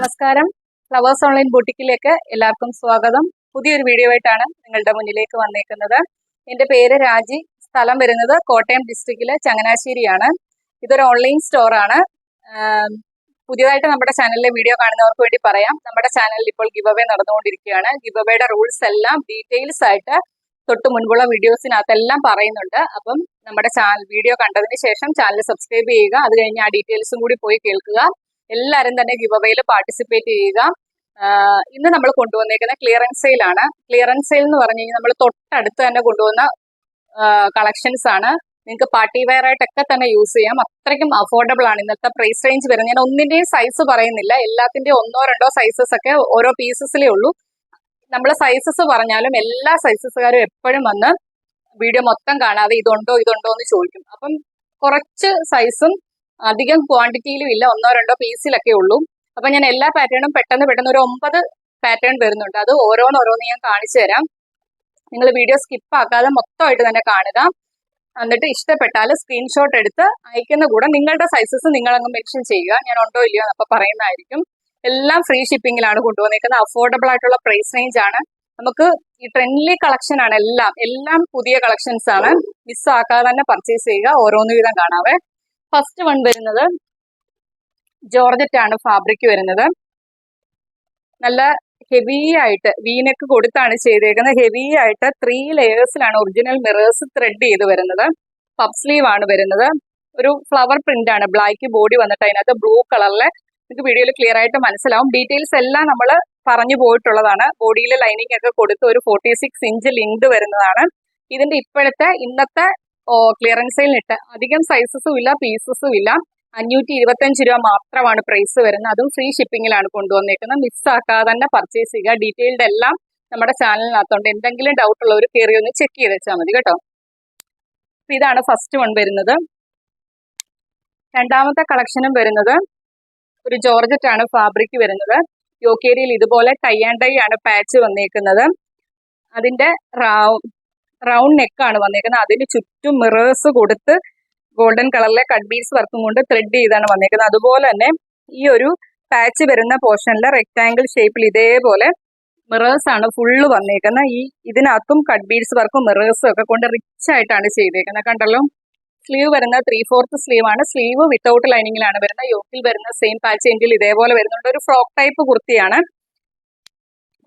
നമസ്കാരം. Flowers online ബൊട്ടിക്കിലേക്ക് എല്ലാവർക്കും സ്വാഗതം. പുതിയൊരു വീഡിയോ ആയിട്ടാണ് നിങ്ങളുടെ മുന്നിലേക്ക് വന്നേക്കുന്നത്. എൻ്റെ പേര് രാജി. സ്ഥലം വരുന്നത് കോട്ടയം ഡിസ്ട്രിക്റ്റിലെ ചങ്ങനാശ്ശേരിയാണ്. ഇതൊരു ഓൺലൈൻ സ്റ്റോറാണ്. പുതിയതായിട്ട് നമ്മുടെ ചാനലിലെ വീഡിയോ കാണുന്നവർക്ക് വേണ്ടി പറയാം, നമ്മുടെ ചാനലിൽ ഇപ്പോൾ ഗിവ് അവേ നടന്നുകൊണ്ടിരിക്കുകയാണ്. ഗിവ് അവയുടെ റൂൾസ് എല്ലാം ഡീറ്റെയിൽസ് ആയിട്ട് തൊട്ട് മുൻപുള്ള വീഡിയോസിനകത്തെല്ലാം പറയുന്നുണ്ട്. അപ്പം നമ്മുടെ ചാനൽ വീഡിയോ കണ്ടതിന് ശേഷം ചാനൽ സബ്സ്ക്രൈബ് ചെയ്യുക. അത് കഴിഞ്ഞ് ആ ഡീറ്റെയിൽസും കൂടി പോയി കേൾക്കുക. എല്ലാവരും തന്നെ ഗിവ് അവയിൽ പാർട്ടിസിപ്പേറ്റ് ചെയ്യുക. ഇന്ന് നമ്മൾ കൊണ്ടുവന്നേക്കുന്ന ക്ലിയറൻസ് സെയിലാണ്. ക്ലിയറൻസ് സെയിൽ എന്ന് പറഞ്ഞു കഴിഞ്ഞാൽ നമ്മൾ തൊട്ടടുത്ത് തന്നെ കൊണ്ടുവന്ന കളക്ഷൻസ് ആണ്. നിങ്ങൾക്ക് പാർട്ടി വെയർ ആയിട്ടൊക്കെ തന്നെ യൂസ് ചെയ്യാം. അത്രയ്ക്കും അഫോർഡബിൾ ആണ് ഇന്നത്തെ പ്രൈസ് റേഞ്ച് വരുന്നത്. ഞാൻ ഒന്നിന്റെയും സൈസ് പറയുന്നില്ല, എല്ലാത്തിന്റെയും ഒന്നോ രണ്ടോ സൈസസ് ഒക്കെ ഓരോ പീസസിലേ ഉള്ളൂ. നമ്മൾ സൈസസ് പറഞ്ഞാലും എല്ലാ സൈസസുകാരും എപ്പോഴും വന്ന് വീഡിയോ മൊത്തം കാണാതെ ഇതുണ്ടോ എന്ന് ചോദിക്കും. അപ്പം കുറച്ച് സൈസും അധികം ക്വാണ്ടിറ്റിയിലും ഇല്ല, ഒന്നോ രണ്ടോ പീസിലൊക്കെ ഉള്ളൂ. അപ്പൊ ഞാൻ എല്ലാ പാറ്റേണും പെട്ടെന്ന് ഒരു 9 പാറ്റേൺ വരുന്നുണ്ട്. അത് ഓരോന്ന് ഞാൻ കാണിച്ചു തരാം. നിങ്ങൾ വീഡിയോ സ്കിപ്പ് ആക്കാതെ മൊത്തമായിട്ട് തന്നെ കാണുക. എന്നിട്ട് ഇഷ്ടപ്പെട്ടാൽ സ്ക്രീൻഷോട്ട് എടുത്ത് അയക്കുന്ന കൂടെ നിങ്ങളുടെ സൈസസ് നിങ്ങളങ്ങ് മെൻഷൻ ചെയ്യുക. ഞാൻ ഉണ്ടോ ഇല്ലയോ എന്നൊക്കെ പറയുന്നതായിരിക്കും. എല്ലാം ഫ്രീ ഷിപ്പിങ്ങിലാണ് കൊണ്ടുവന്നേക്കുന്നത്. അഫോർഡബിൾ ആയിട്ടുള്ള പ്രൈസ് റേഞ്ച് ആണ്. നമുക്ക് ഈ ട്രെൻഡ്ലി കളക്ഷൻ ആണ്. എല്ലാം പുതിയ കളക്ഷൻസ് ആണ്. മിസ് ആക്കാതെ തന്നെ പർച്ചേസ് ചെയ്യുക. ഓരോന്ന് വീതം കാണാവേ. ഫസ്റ്റ് വൺ വരുന്നത് ജോർജറ്റ് ആണ് ഫാബ്രിക് വരുന്നത്. നല്ല ഹെവി ആയിട്ട് വീനെക്ക് കൊടുത്താണ് ചെയ്തേക്കുന്നത്. ഹെവി ആയിട്ട് 3 ലെയേഴ്സിലാണ് ഒറിജിനൽ മിറേഴ്സ് ത്രെഡ് ചെയ്ത് വരുന്നത്. പഫ് സ്ലീവ് ആണ് വരുന്നത്. ഒരു ഫ്ലവർ പ്രിന്റ് ആണ്. ബ്ലാക്ക് ബോഡി വന്നിട്ട് അതിനകത്ത് ബ്ലൂ കളറിലെ നിങ്ങൾക്ക് വീഡിയോയിൽ ക്ലിയർ ആയിട്ട് മനസ്സിലാവും. ഡീറ്റെയിൽസ് എല്ലാം നമ്മൾ പറഞ്ഞു പോയിട്ടുള്ളതാണ്. ബോഡിയിൽ ലൈനിങ് ഒക്കെ കൊടുത്ത് ഒരു 46 ഇഞ്ച് ലിങ്ക് വരുന്നതാണ്. ഇതിന്റെ ഇന്നത്തെ ക്ലിയറൻസ് സെയിലിനിട്ട് അധികം സൈസസും ഇല്ല, പീസസും ഇല്ല. 525 രൂപ മാത്രമാണ് പ്രൈസ് വരുന്നത്. അതും ഫ്രീ ഷിപ്പിങ്ങിലാണ് കൊണ്ടുവന്നേക്കുന്നത്. മിസ് ആക്കാതെ തന്നെ പർച്ചേസ് ചെയ്യുക. ഡീറ്റെയിൽഡ് എല്ലാം നമ്മുടെ ചാനലിനകത്തുണ്ട്. എന്തെങ്കിലും ഡൗട്ട് ഉള്ളവർ കയറി ഒന്ന് ചെക്ക് ചെയ്ത് വെച്ചാൽ മതി കേട്ടോ. ഇതാണ് ഫസ്റ്റ് വൺ വരുന്നത്. രണ്ടാമത്തെ കളക്ഷനും വരുന്നത് ഒരു ജോർജറ്റ് ആണ് ഫാബ്രിക് വരുന്നത്. യോക്കേരിയിൽ ഇതുപോലെ ടൈ ആൻഡ് ഡൈ ആണ് പാച്ച് വന്നേക്കുന്നത്. അതിന്റെ റൗണ്ട് നെക്കാണ് വന്നേക്കുന്നത്. അതിന് ചുറ്റും മിറേഴ്സ് കൊടുത്ത് ഗോൾഡൻ കളറിലെ കട്ട് ബീഡ്സ് വർക്കും കൊണ്ട് ത്രെഡ് ചെയ്താണ് വന്നേക്കുന്നത്. അതുപോലെ തന്നെ ഈ ഒരു പാച്ച് വരുന്ന പോർഷനിലെ റെക്ടാങ്കിൾ ഷേപ്പിൽ ഇതേപോലെ മിറേഴ്സ് ആണ് ഫുള്ള് വന്നേക്കുന്നത്. ഇതിനകത്തും കട്ട് ബീഡ്സ് വർക്കും മിറേഴ്സും ഒക്കെ കൊണ്ട് റിച്ച് ആയിട്ടാണ് ചെയ്തേക്കുന്നത്. കണ്ടല്ലോ. സ്ലീവ് വരുന്ന 3/4 സ്ലീവ് ആണ്. സ്ലീവ് വിത്തൗട്ട് ലൈനിങ്ങിലാണ് വരുന്നത്. യോക്കിൽ വരുന്ന സെയിം പാച്ച് എൻഡിൽ ഇതേപോലെ വരുന്നുണ്ട്. ഒരു ഫ്രോക്ക് ടൈപ്പ് കുർത്തിയാണ്.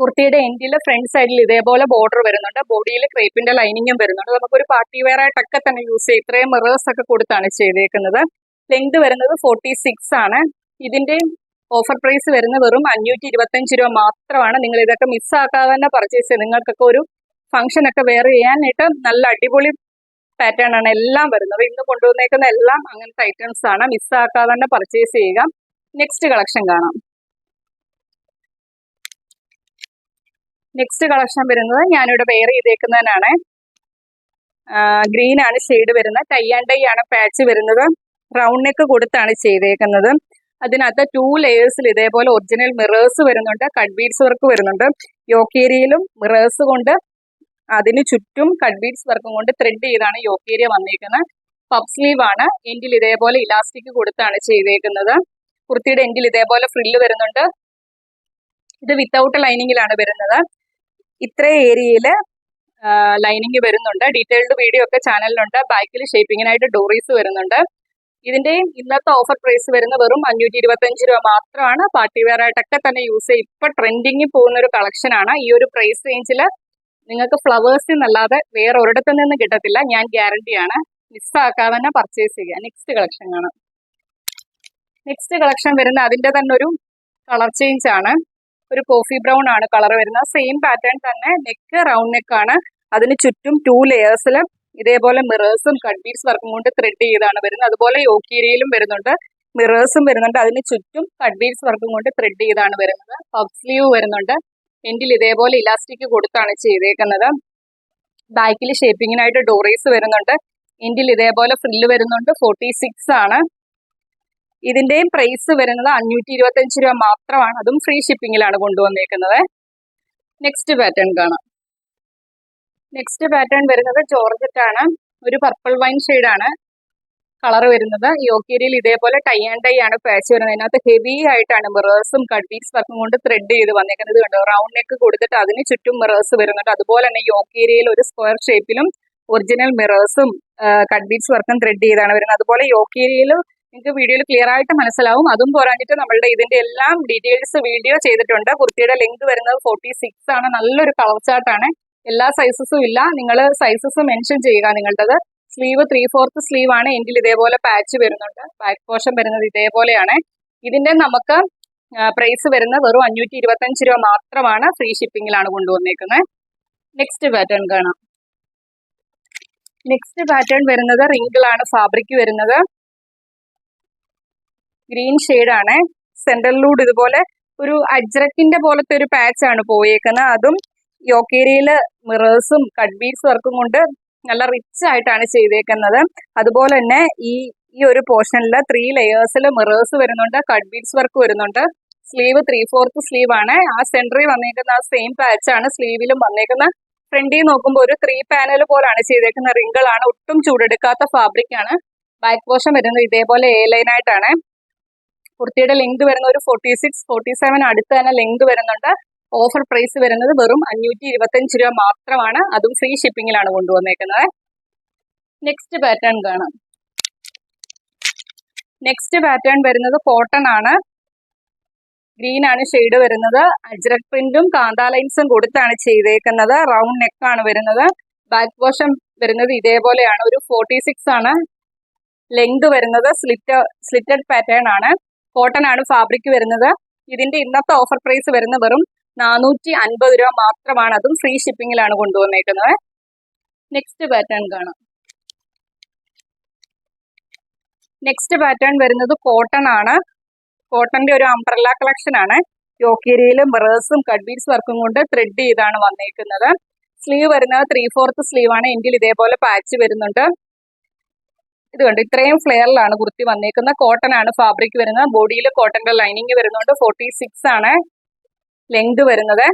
കുർത്തിയുടെ എൻഡിൽ ഫ്രണ്ട് സൈഡിൽ ഇതേപോലെ ബോർഡർ വരുന്നുണ്ട്. ബോഡിയിൽ ക്രേപ്പിന്റെ ലൈനിങ്ങും വരുന്നുണ്ട്. നമുക്കൊരു പാർട്ടി വെയർ ആയിട്ടൊക്കെ തന്നെ യൂസ് ചെയ്യാം. ഇത്രയും മിറേഴ്സ് ഒക്കെ കൊടുത്താണ് ചെയ്തേക്കുന്നത്. ലെങ്ത് വരുന്നത് 46 ആണ്. ഇതിന്റെ ഓഫർ പ്രൈസ് വരുന്നത് വെറും 525 രൂപ മാത്രമാണ്. നിങ്ങൾ ഇതൊക്കെ മിസ്സാക്കാതെ തന്നെ പർച്ചേസ് ചെയ്യുക. നിങ്ങൾക്കൊക്കെ ഒരു ഫംഗ്ഷൻ ഒക്കെ വെയർ ചെയ്യാനായിട്ട് നല്ല അടിപൊളി പാറ്റേൺ ആണ് എല്ലാം വരുന്നത്. ഇന്ന് കൊണ്ടുവന്നേക്കുന്ന എല്ലാം അങ്ങനത്തെ ഐറ്റംസ് ആണ്. മിസ്സാക്കാതെ തന്നെ പർച്ചേസ് ചെയ്യുക. നെക്സ്റ്റ് കളക്ഷൻ കാണാം. നെക്സ്റ്റ് കളക്ഷൻ വരുന്നത് ഞാനിവിടെ വെയർ ചെയ്തേക്കുന്നതിനാണ്. ഗ്രീൻ ആണ് ഷെയ്ഡ് വരുന്നത്. ടൈ ആൻഡ് ഡൈ ആണ് പാച്ച് വരുന്നത്. റൗണ്ട് നെക്ക് കൊടുത്താണ് ചെയ്തേക്കുന്നത്. അതിനകത്ത് 2 ലെയേഴ്സിൽ ഇതേപോലെ ഒറിജിനൽ മിറേഴ്സ് വരുന്നുണ്ട്. കട്ട് ബീഡ്സ് വർക്ക് വരുന്നുണ്ട്. യോക്കേരിയയിലും മിറേഴ്സ് കൊണ്ട് അതിന് ചുറ്റും കട്ട് ബീഡ്സ് വർക്കും കൊണ്ട് ത്രെഡ് ചെയ്താണ് യോക്കേരിയ വന്നേക്കുന്നത്. പഫ് സ്ലീവ് ആണ്. എൻഡിൽ ഇതേപോലെ ഇലാസ്റ്റിക് കൊടുത്താണ് ചെയ്തേക്കുന്നത്. കുർത്തിയുടെ എൻഡിൽ ഇതേപോലെ ഫ്രില്ല് വരുന്നുണ്ട്. ഇത് വിത്തൗട്ട് ലൈനിങ്ങിലാണ് വരുന്നത്. ഇത്ര ഏരിയയിൽ ലൈനിങ് വരുന്നുണ്ട്. ഡീറ്റെയിൽഡ് വീഡിയോ ഒക്കെ ചാനലിലുണ്ട്. ബാക്കിൽ ഷേപ്പിങ്ങിനായിട്ട് ഡോറീസ് വരുന്നുണ്ട്. ഇതിന്റെയും ഇന്നത്തെ ഓഫർ പ്രൈസ് വരുന്നത് വെറും 525 രൂപ മാത്രമാണ്. പാർട്ടി വെയർ ആയിട്ടൊക്കെ തന്നെ യൂസ് ചെയ്യും. ഇപ്പൊ ട്രെൻഡിങ്ങിൽ പോകുന്ന ഒരു കളക്ഷൻ ആണ്. ഈ ഒരു പ്രൈസ് റേഞ്ചിൽ നിങ്ങൾക്ക് ഫ്ലവേഴ്സിൽ നിന്നല്ലാതെ വേറെ ഒരിടത്തു നിന്ന് കിട്ടത്തില്ല. ഞാൻ ഗ്യാരണ്ടിയാണ്. മിസ്സാക്കാതെ തന്നെ പർച്ചേസ് ചെയ്യുക. നെക്സ്റ്റ് കളക്ഷൻ കാണാം. നെക്സ്റ്റ് കളക്ഷൻ വരുന്ന അതിന്റെ തന്നെ ഒരു കളർ ചേഞ്ച് ആണ്. ഒരു കോഫി ബ്രൗൺ ആണ് കളർ വരുന്നത്. സെയിം പാറ്റേൺ തന്നെ. നെക്ക് റൗണ്ട് നെക്ക് ആണ്. അതിന് ചുറ്റും 2 ലെയേഴ്സിൽ ഇതേപോലെ മിറേഴ്സും കട്ട് ബീഡ്സ് വർക്കും കൊണ്ട് ത്രെഡ് ചെയ്താണ് വരുന്നത്. അതുപോലെ യോക്കേരിയയിലും വരുന്നുണ്ട്. മിറേഴ്സും വരുന്നുണ്ട്. അതിന് ചുറ്റും കട്ട് ബീഡ്സ് വർക്കും കൊണ്ട് ത്രെഡ് ചെയ്താണ് വരുന്നത്. പഫ് സ്ലീവ് വരുന്നുണ്ട്. എൻഡിൽ ഇതേപോലെ ഇലാസ്റ്റിക് കൊടുത്താണ് ചെയ്തേക്കുന്നത്. ബാക്കിൽ ഷേപ്പിങ്ങിനായിട്ട് ഡോറീസ് വരുന്നുണ്ട്. എൻഡിൽ ഇതേപോലെ ഫ്രില്ല് വരുന്നുണ്ട്. 46 ആണ്. ഇതിന്റെയും പ്രൈസ് വരുന്നത് 525 രൂപ മാത്രമാണ്. അതും ഫ്രീ ഷിപ്പിങ്ങിലാണ് കൊണ്ടുവന്നേക്കുന്നത്. നെക്സ്റ്റ് പാറ്റേൺ കാണാം. നെക്സ്റ്റ് പാറ്റേൺ വരുന്നത് ജോർജറ്റ് ആണ്. ഒരു പർപ്പിൾ വൈൻ ഷെയ്ഡ് ആണ്. കളർ വരുന്നത്. യോക്ക് ഏരിയയിൽ ഇതേപോലെ ടൈ ആൻഡ് ഡൈ ആണ് പാച്ച് വരുന്നത്. അതിനകത്ത് ഹെവി ആയിട്ടാണ് മിറേഴ്സും കട്ട് ബീഡ്സ് വർക്കും കൊണ്ട് ത്രെഡ് ചെയ്ത് വന്നേക്കുന്നത്. കണ്ടോ, റൗണ്ട് നെക്ക് കൊടുത്തിട്ട് അതിന് ചുറ്റും മിറേഴ്സ് വരുന്നുണ്ട്. അതുപോലെ തന്നെ യോക്ക് ഏരിയയിൽ ഒരു സ്ക്വയർ ഷേപ്പിലും ഒറിജിനൽ മിറേഴ്സും കട്ട് ബീഡ്സ് വർക്കും ത്രെഡ് ചെയ്താണ് വരുന്നത്. അതുപോലെ യോക്ക് ഏരിയയിൽ നിങ്ങൾക്ക് വീഡിയോയിൽ ക്ലിയർ ആയിട്ട് മനസ്സിലാവും. അതും പോരാഞ്ഞിട്ട് നമ്മളുടെ ഇതിന്റെ എല്ലാം ഡീറ്റെയിൽസ് വീഡിയോ ചെയ്തിട്ടുണ്ട്. കുർത്തിയുടെ ലെങ്ത് വരുന്നത് 46 ആണ്. നല്ലൊരു കളർ ചാർട്ടാണ്. എല്ലാ സൈസസും ഇല്ല, നിങ്ങൾ സൈസസ് മെൻഷൻ ചെയ്യുക നിങ്ങളുടേത്. സ്ലീവ് 3/4 സ്ലീവ് ആണ്. എങ്കിൽ ഇതേപോലെ പാച്ച് വരുന്നുണ്ട്. ബാക്ക് പോർഷൻ വരുന്നത് ഇതേപോലെയാണ്. ഇതിന്റെ നമുക്ക് പ്രൈസ് വരുന്നത് വെറും 525 രൂപ മാത്രമാണ്. ഫ്രീ ഷിപ്പിംഗിലാണ് കൊണ്ടുവന്നേക്കുന്നത്. നെക്സ്റ്റ് പാറ്റേൺ കാണാം. നെക്സ്റ്റ് പാറ്റേൺ വരുന്നത് റിങ്കിൾ ആണ് ഫാബ്രിക് വരുന്നത്. ഗ്രീൻ ആണ്. സെന്ററിലൂടെ ഇതുപോലെ ഒരു അജ്രക്കിന്റെ പോലത്തെ ഒരു പാച്ച് ആണ് പോയേക്കുന്നത്. അതും യോക്ക് ഏരിയയില് മിറേഴ്സും കട്ട് ബീഡ്സ് വർക്കും കൊണ്ട് നല്ല റിച്ച് ആയിട്ടാണ് ചെയ്തേക്കുന്നത്. അതുപോലെ തന്നെ ഈ ഒരു പോർഷനിൽ 3 ലെയേഴ്സിൽ മിറേഴ്സ് വരുന്നുണ്ട്, കട്ട് ബീഡ്സ് വർക്ക് വരുന്നുണ്ട്. സ്ലീവ് 3/4 സ്ലീവ് ആണ്. ആ സെന്ററിൽ വന്നേക്കുന്ന ആ സെയിം പാച്ച് ആണ് സ്ലീവിലും വന്നേക്കുന്നത്. ഫ്രണ്ടിൽ നോക്കുമ്പോൾ ഒരു 3 പാനൽ പോലാണ് ചെയ്തേക്കുന്നത്. റിങ്കിൾ ആണ്, ഒട്ടും ചൂടെടുക്കാത്ത ഫാബ്രിക് ആണ്. ബാക്ക് പോർഷൻ വരുന്നത് ഇതേപോലെ എ ലൈൻ ആയിട്ടാണ്. കുർത്തിയുടെ ലെങ്ത് വരുന്ന ഒരു 46-47 അടുത്ത് തന്നെ ലെങ്ത് വരുന്നുണ്ട്. ഓഫർ പ്രൈസ് വരുന്നത് വെറും 525 രൂപ മാത്രമാണ്. അതും ഫ്രീ ഷിപ്പിംഗിലാണ് കൊണ്ടുവന്നേക്കുന്നത്. നെക്സ്റ്റ് പാറ്റേൺ കാണാം. നെക്സ്റ്റ് പാറ്റേൺ വരുന്നത് കോട്ടൺ ആണ്. ഗ്രീൻ ആണ് ഷെയ്ഡ് വരുന്നത്. അജ്രക് പ്രിന്റും കാന്താ ലൈൻസും കൊടുത്താണ് ചെയ്തേക്കുന്നത്. റൗണ്ട് നെക്ക് ആണ് വരുന്നത്. ബാക്ക് പോർഷൻ വരുന്നത് ഇതേപോലെയാണ്. ഒരു 46 ആണ് ലെങ്ത് വരുന്നത്. സ്ലിറ്റഡ് പാറ്റേൺ ആണ്. കോട്ടൺ ആണ് ഫാബ്രിക് വരുന്നത്. ഇതിന്റെ ഇന്നത്തെ ഓഫർ പ്രൈസ് വരുന്നത് വെറും 450 രൂപ മാത്രമാണ്. അതും ഫ്രീ ഷിപ്പിംഗിലാണ് കൊണ്ടുവന്നേക്കുന്നത്. നെക്സ്റ്റ് പാറ്റേൺ കാണാം. നെക്സ്റ്റ് പാറ്റേൺ വരുന്നത് കോട്ടൺ ആണ്. കോട്ടന്റെ ഒരു അംബ്രല്ല കളക്ഷൻ ആണ്. യോക്ക് ഏരിയയിൽ മിറേഴ്സും കട്ട് ബീഡ്സ് വർക്കും കൊണ്ട് ത്രെഡ് ചെയ്താണ് വന്നേക്കുന്നത്. സ്ലീവ് വരുന്നത് 3/4 സ്ലീവ് ആണ്. എങ്കിൽ ഇതേപോലെ പാച്ച് വരുന്നുണ്ട്. ഇത് കണ്ട് ഇത്രയും ഫ്ലെയറിലാണ് കുർത്തി വന്നേക്കുന്നത്. കോട്ടൺ ആണ് ഫാബ്രിക് വരുന്നത്. ബോഡിയിൽ കോട്ടന്റെ ലൈനിങ് വരുന്നുണ്ട്. 46 ആണ് ലെങ്ത് വരുന്നത്.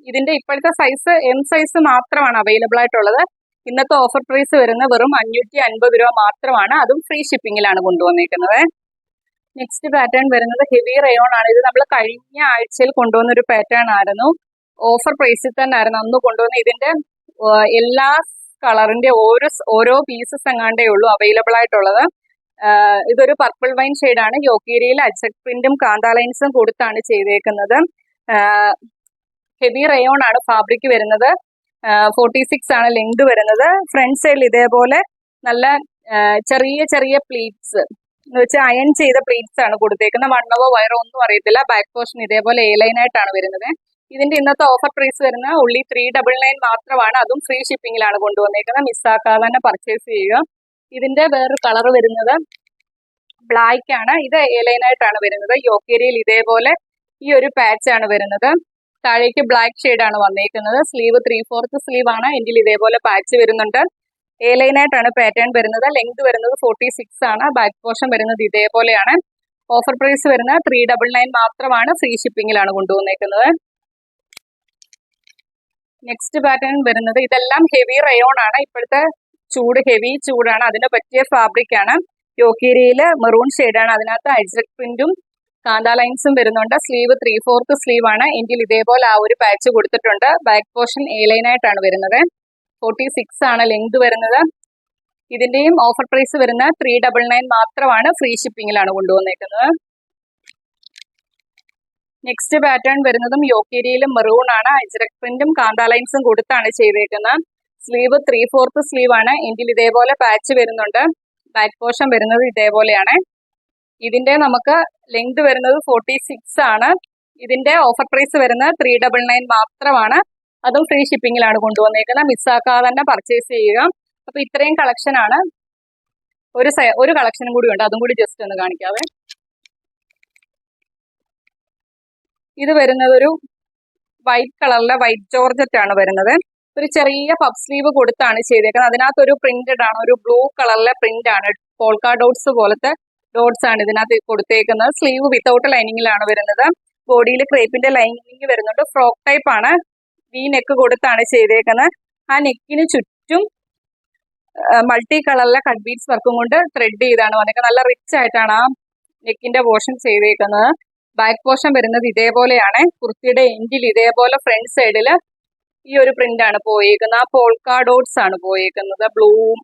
ഇതിന്റെ ഇപ്പോഴത്തെ സൈസ് M സൈസ് മാത്രമാണ് അവൈലബിൾ ആയിട്ടുള്ളത്. ഇന്നത്തെ ഓഫർ പ്രൈസ് വരുന്നത് വെറും 550 രൂപ മാത്രമാണ്. അതും ഫ്രീ ഷിപ്പിംഗിലാണ് കൊണ്ടുവന്നേക്കുന്നത്. നെക്സ്റ്റ് പാറ്റേൺ വരുന്നത് ഹെവി റയോൺ ആണ്. ഇത് നമ്മൾ കഴിഞ്ഞ ആഴ്ചയിൽ കൊണ്ടുവന്ന ഒരു പാറ്റേൺ ആയിരുന്നു. ഓഫർ പ്രൈസിൽ തന്നെ ആയിരുന്നു അന്ന് കൊണ്ടുവന്ന. ഇതിന്റെ എല്ലാ കളറിന്റെ ഓരോ പീസസ് എങ്ങാണ്ടേ ഉള്ളൂ അവൈലബിൾ ആയിട്ടുള്ളത്. ഇതൊരു പർപ്പിൾ വൈൻ ഷെയ്ഡാണ്. യോക്ക് ഏരിയയിൽ അജ്രക് പ്രിന്റും കാന്താ ലൈൻസും കൊടുത്താണ് ചെയ്തേക്കുന്നത്. ഹെവി റയോൺ ആണ് ഫാബ്രിക് വരുന്നത്. 46 ആണ് ലെങ്ത് വരുന്നത്. ഫ്രണ്ട് സൈഡിൽ ഇതേപോലെ നല്ല ചെറിയ ചെറിയ പ്ലീറ്റ്സ് എന്ന് വെച്ചാൽ അയൺ ചെയ്ത പ്ലീറ്റ്സ് ആണ് കൊടുത്തേക്കുന്നത്. വണ്ണവോ വയറോ ഒന്നും അറിയത്തില്ല. ബാക്ക് പോർഷൻ ഇതേപോലെ എ ലൈൻ ആയിട്ടാണ് വരുന്നത്. ഇതിന്റെ ഇന്നത്തെ ഓഫർ പ്രൈസ് വരുന്ന ഉള്ളി 399 മാത്രമാണ്. അതും ഫ്രീ ഷിപ്പിംഗിലാണ് കൊണ്ടുവന്നേക്കുന്നത്. മിസ്സാക്കാതെ തന്നെ പർച്ചേസ് ചെയ്യുക. ഇതിന്റെ വേറൊരു കളർ വരുന്നത് ബ്ലാക്ക് ആണ്. ഇത് എ ലൈൻ ആയിട്ടാണ് വരുന്നത്. യോക്ക് ഏരിയയിൽ ഇതേപോലെ ഈ ഒരു പാച്ച് ആണ് വരുന്നത്. താഴേക്ക് ബ്ലാക്ക് ഷെയ്ഡ് ആണ് വന്നേക്കുന്നത്. സ്ലീവ് 3/4 സ്ലീവ് ആണ്. എങ്കിൽ ഇതേപോലെ പാച്ച് വരുന്നുണ്ട്. എ ലൈൻ ആയിട്ടാണ് പാറ്റേൺ വരുന്നത്. ലെങ്ത് വരുന്നത് 46 ആണ്. ബാക്ക് പോർഷൻ വരുന്നത് ഇതേപോലെയാണ്. ഓഫർ പ്രൈസ് വരുന്നത് 399 മാത്രമാണ്. ഫ്രീ ഷിപ്പിംഗിലാണ് കൊണ്ടുവന്നേക്കുന്നത്. നെക്സ്റ്റ് പാറ്റേൺ വരുന്നത് ഇതെല്ലാം ഹെവി റയോൺ ആണ്. ഇപ്പോഴത്തെ ഹെവി ചൂടാണ്. അതിന് പറ്റിയ ഫാബ്രിക് ആണ്. യോക്ക് ഏരിയയിൽ മെറൂൺ ഷെയ്ഡാണ്. അതിനകത്ത് അജ്രക് പ്രിന്റും കാന്താ ലൈൻസും വരുന്നുണ്ട്. സ്ലീവ് 3/4 സ്ലീവ് ആണ്. എങ്കിൽ ഇതേപോലെ ആ ഒരു പാച്ച് കൊടുത്തിട്ടുണ്ട്. ബാക്ക് പോർഷൻ എ ലൈൻ ആയിട്ടാണ് വരുന്നത്. 46 ആണ് ലെങ്ത് വരുന്നത്. ഇതിന്റെയും ഓഫർ പ്രൈസ് വരുന്ന 399 മാത്രമാണ്. ഫ്രീ ഷിപ്പിംഗിലാണ് കൊണ്ടുവന്നേക്കുന്നത്. നെക്സ്റ്റ് പാറ്റേൺ വരുന്നതും യോക്ക് ഏരിയയിൽ മെറൂൺ ആണ്. അജ്രക് പ്രിന്റും കാന്താ ലൈൻസും കൊടുത്താണ് ചെയ്തേക്കുന്നത്. സ്ലീവ് 3/4 സ്ലീവ് ആണ്. എങ്കിൽ ഇതേപോലെ പാച്ച് വരുന്നുണ്ട്. ബാക്ക് പോർഷൻ വരുന്നത് ഇതേപോലെയാണ്. ഇതിന്റെ നമുക്ക് ലെങ്ത് വരുന്നത് 46 ആണ്. ഇതിന്റെ ഓഫർ പ്രൈസ് വരുന്നത് 399 മാത്രമാണ്. അതും ഫ്രീ ഷിപ്പിംഗിലാണ് കൊണ്ടുവന്നേക്കുന്നത്. മിസ്സാക്കാതെ തന്നെ പർച്ചേസ് ചെയ്യുക. അപ്പൊ ഇത്രയും കളക്ഷൻ ആണ്. ഒരു കളക്ഷനും കൂടി ഉണ്ട്. അതും കൂടി ജസ്റ്റ് ഒന്ന് കാണിക്കാവേ. ഇത് വരുന്നത് ഒരു വൈറ്റ് കളറിലെ വൈറ്റ് ജോർജറ്റ് ആണ് വരുന്നത്. ഒരു ചെറിയ പഫ് സ്ലീവ് കൊടുത്താണ് ചെയ്തേക്കുന്നത്. അതിനകത്ത് ഒരു പ്രിന്റഡ് ആണ്. ഒരു ബ്ലൂ കളറിലെ പ്രിന്റ് ആണ്. പോൾക്ക ഡോട്ട്സ് പോലത്തെ ഡോട്ട്സ് ആണ് ഇതിനകത്ത് കൊടുത്തേക്കുന്നത്. സ്ലീവ് വിത്തൗട്ട് ലൈനിങ്ങിലാണ് വരുന്നത്. ബോഡിയിൽ ക്രേപ്പിന്റെ ലൈനിങ് വരുന്നുണ്ട്. ഫ്രോക്ക് ടൈപ്പ് ആണ്. വി നെക്ക് കൊടുത്താണ് ചെയ്തേക്കുന്നത്. ആ നെക്കിന് ചുറ്റും മൾട്ടി കളറിലെ കട്ട് ബീഡ്സ് വർക്കും കൊണ്ട് ത്രെഡ് ചെയ്താണ് വന്നേക്കുന്നത്. നല്ല റിച്ച് ആയിട്ടാണ് ആ നെക്കിന്റെ പോർഷൻ ചെയ്തേക്കുന്നത്. ബാക്ക് പോർഷൻ വരുന്നത് ഇതേപോലെയാണ്. കുർത്തിയുടെ എൻഡിൽ ഇതേപോലെ ഫ്രണ്ട് സൈഡിൽ ഈ ഒരു പ്രിന്റ് ആണ് പോയേക്കുന്നത്. ആ പോൾക്കാ ഡോട്ട്സ് ആണ് പോയേക്കുന്നത്. ബ്ലൂവും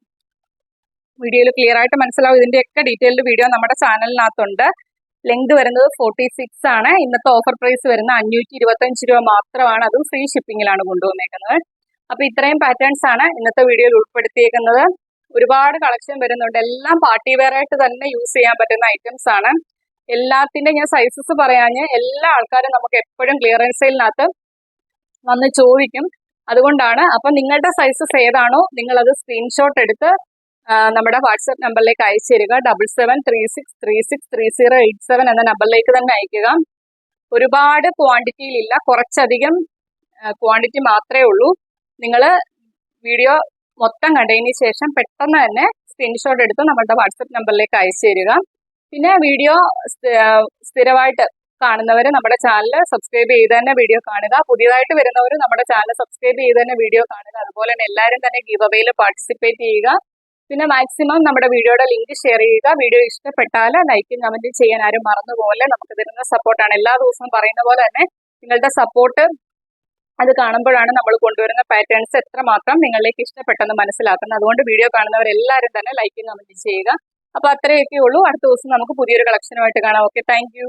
വീഡിയോയിൽ ക്ലിയർ ആയിട്ട് മനസ്സിലാവും. ഇതിന്റെയൊക്കെ ഡീറ്റെയിൽഡ് വീഡിയോ നമ്മുടെ ചാനലിനകത്തുണ്ട്. ലെങ്ത് വരുന്നത് 46 ആണ്. ഇന്നത്തെ ഓഫർ പ്രൈസ് വരുന്ന 525 രൂപ മാത്രമാണ്. അതും ഫ്രീ ഷിപ്പിംഗിലാണ് കൊണ്ടുവന്നേക്കുന്നത്. അപ്പൊ ഇത്രയും പാറ്റേൺസ് ആണ് ഇന്നത്തെ വീഡിയോയിൽ ഉൾപ്പെടുത്തിയേക്കുന്നത്. ഒരുപാട് കളക്ഷൻ വരുന്നുണ്ട്. എല്ലാം പാർട്ടി വെയർ ആയിട്ട് തന്നെ യൂസ് ചെയ്യാൻ പറ്റുന്ന ഐറ്റംസ് ആണ്. എല്ലാത്തിന്റെ ഞാൻ സൈസസ് പറയാഞ്ഞ് എല്ലാ ആൾക്കാരും നമുക്ക് എപ്പോഴും ക്ലിയറൻസ് സെയിലിനകത്ത് വന്ന് ചോദിക്കും. അതുകൊണ്ടാണ്. അപ്പൊ നിങ്ങളുടെ സൈസസ് ഏതാണോ നിങ്ങൾ അത് സ്ക്രീൻഷോട്ട് എടുത്ത് നമ്മുടെ വാട്സ്ആപ്പ് നമ്പറിലേക്ക് അയച്ചു തരിക. 7736363087 എന്ന നമ്പറിലേക്ക് തന്നെ അയക്കുക. ഒരുപാട് ക്വാണ്ടിറ്റിയിലില്ല, കുറച്ചധികം ക്വാണ്ടിറ്റി മാത്രമേ ഉള്ളൂ. നിങ്ങൾ വീഡിയോ മൊത്തം കണ്ടതിന് ശേഷം പെട്ടെന്ന് തന്നെ സ്ക്രീൻഷോട്ട് എടുത്ത് നമ്മുടെ വാട്സപ്പ് നമ്പറിലേക്ക് അയച്ചു തരിക. പിന്നെ വീഡിയോ സ്ഥിരമായിട്ട് കാണുന്നവർ നമ്മുടെ ചാനൽ സബ്സ്ക്രൈബ് ചെയ്ത് തന്നെ വീഡിയോ കാണുക. പുതിയതായിട്ട് വരുന്നവർ നമ്മുടെ ചാനൽ സബ്സ്ക്രൈബ് ചെയ്ത് തന്നെ വീഡിയോ കാണുക. അതുപോലെ തന്നെ എല്ലാവരും തന്നെ ഗിവ് അവയിൽ പാർട്ടിസിപ്പേറ്റ് ചെയ്യുക. പിന്നെ മാക്സിമം നമ്മുടെ വീഡിയോയുടെ ലിങ്ക് ഷെയർ ചെയ്യുക. വീഡിയോ ഇഷ്ടപ്പെട്ടാൽ ലൈക്കും കമന്റും ചെയ്യാൻ ആരും മറന്നുപോലെ. നമുക്ക് തരുന്ന സപ്പോർട്ടാണ്. എല്ലാ ദിവസവും പറയുന്ന പോലെ തന്നെ നിങ്ങളുടെ സപ്പോർട്ട് അത് കാണുമ്പോഴാണ് നമ്മൾ കൊണ്ടുവരുന്ന പാറ്റേൺസ് എത്രമാത്രം നിങ്ങളിലേക്ക് ഇഷ്ടപ്പെട്ടെന്ന് മനസ്സിലാക്കുന്നത്. അതുകൊണ്ട് വീഡിയോ കാണുന്നവരെല്ലാവരും തന്നെ ലൈക്കും കമന്റും ചെയ്യുക. അപ്പൊ അത്രയൊക്കെ ഉള്ളൂ. അടുത്ത ദിവസം നമുക്ക് പുതിയൊരു കളക്ഷനുമായിട്ട് കാണാം. Okay, thank you.